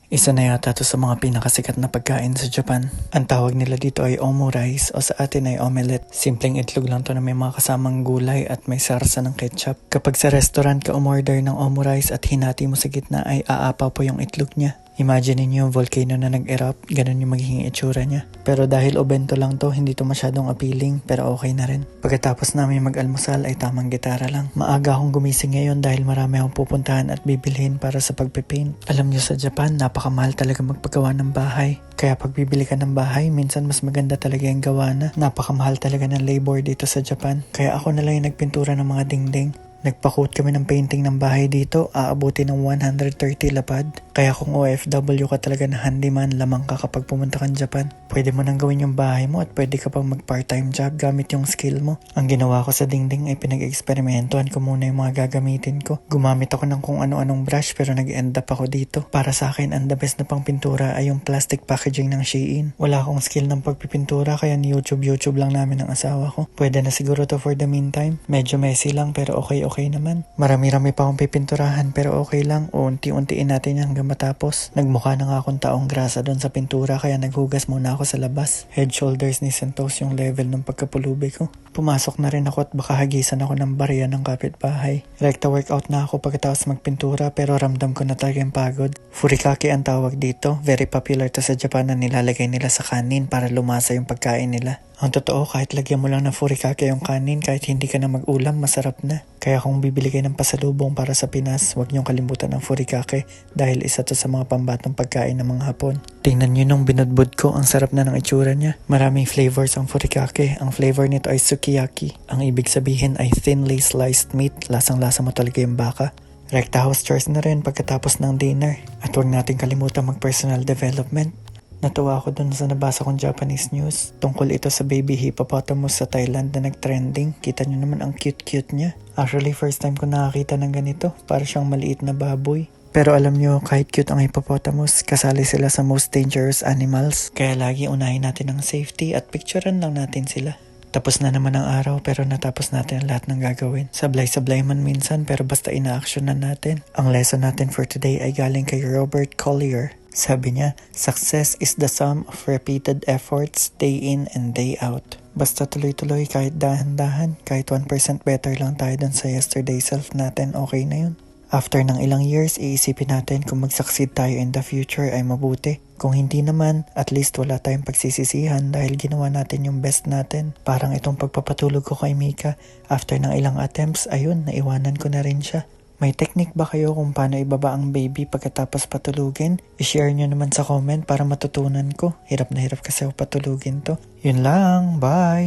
Isa na yata to sa mga pinakasikat na pagkain sa Japan. Ang tawag nila dito ay omurice o sa atin ay omelette. Simpleng itlog lang to na may mga kasamang gulay at may sarsa ng ketchup. Kapag sa restaurant ka umorder ng omurice at hinati mo sa gitna ay aapaw po yung itlog niya. Imagine niyo yung volcano na nag-erupt, ganun yung magiging itsura niya. Pero dahil obento lang to, hindi to masyadong appealing, pero okay na rin. Pagkatapos namin mag-almusal ay tamang gitara lang. Maaga akong gumising ngayon dahil marami akong pupuntahan at bibilhin para sa pagpipaint. Alam niyo sa Japan, napakamahal talaga magpagawa ng bahay. Kaya pag bibili ka ng bahay, minsan mas maganda talaga yung gawa na. Napakamahal talaga ng labor dito sa Japan. Kaya ako na lang yung nagpintura ng mga dingding. Nagpa-quote kami ng painting ng bahay dito, aabuti ng 130 lapad. Kaya kung OFW ka talaga na handyman, lamang ka kapag pumunta kang Japan. Pwede mo nang gawin yung bahay mo at pwede ka pang mag-part-time job gamit yung skill mo. Ang ginawa ko sa dingding ay pinag-eksperimentuhan ko muna yung mga gagamitin ko. Gumamit ako ng kung ano-anong brush pero nag-end up ako dito. Para sa akin, ang the best na pang pintura ay yung plastic packaging ng Shein. Wala akong skill ng pagpipintura kaya YouTube lang namin ng asawa ko. Pwede na siguro to for the meantime. Medyo messy lang pero okay naman. Marami-rami pa akong pipinturahan pero okay lang. Unti-untiin natin yan hanggang matapos. Nagmukha na nga akong taong grasa doon sa pintura kaya naghugas muna ako sa labas. Head, shoulders, knees and toes yung level ng pagkapulubi ko. Pumasok na rin ako at baka hagisan ako ng barya ng kapitbahay. Rekta workout na ako pagkatapos magpintura pero ramdam ko na talaga yung pagod. Furikake ang tawag dito. Very popular to sa Japan na nilalagay nila sa kanin para lumasa yung pagkain nila. Ang totoo, kahit lagyan mo lang ng furikake yung kanin, kahit hindi ka na mag-ulam, masarap na. Kaya kung bibili kayo ng pasalubong para sa Pinas, huwag niyong kalimutan ng furikake dahil isa to sa mga pambatang pagkain ng mga Hapon. Tingnan niyo nung binudbud ko, ang sarap na ng itsura niya. Maraming flavors ang furikake. Ang flavor nito ay sukiyaki. Ang ibig sabihin ay thinly sliced meat. Lasang-lasa mo talaga yung baka. Rekta house chores na rin pagkatapos ng dinner. At huwag natin kalimutan mag-personal development. Natuwa ako dun sa nabasa kong Japanese news. Tungkol ito sa baby hippopotamus sa Thailand na nag-trending. Kita nyo naman ang cute-cute niya. Actually, first time ko nakakita ng ganito. Para siyang maliit na baboy. Pero alam nyo, kahit cute ang hippopotamus, kasali sila sa most dangerous animals. Kaya lagi unahin natin ang safety at picturean lang natin sila. Tapos na naman ang araw pero natapos natin ang lahat ng gagawin. Sablay-sablay man minsan pero basta ina-actionan natin. Ang lesson natin for today ay galing kay Robert Collier. Sabi niya, success is the sum of repeated efforts day in and day out. Basta tuloy-tuloy kahit dahan-dahan, kahit 1% better lang tayo dun sa yesterday self natin, okay na yun. After ng ilang years, iisipin natin kung mag-succeed tayo in the future ay mabuti. Kung hindi naman, at least wala tayong pagsisisihan dahil ginawa natin yung best natin. Parang itong pagpapatulog ko kay Mika, after ng ilang attempts, ayun, naiwanan ko na rin siya. May technique ba kayo kung paano ibaba ang baby pagkatapos patulugin? I-share nyo naman sa comment para matutunan ko. Hirap na hirap kasi ako patulugin to. Yun lang, bye!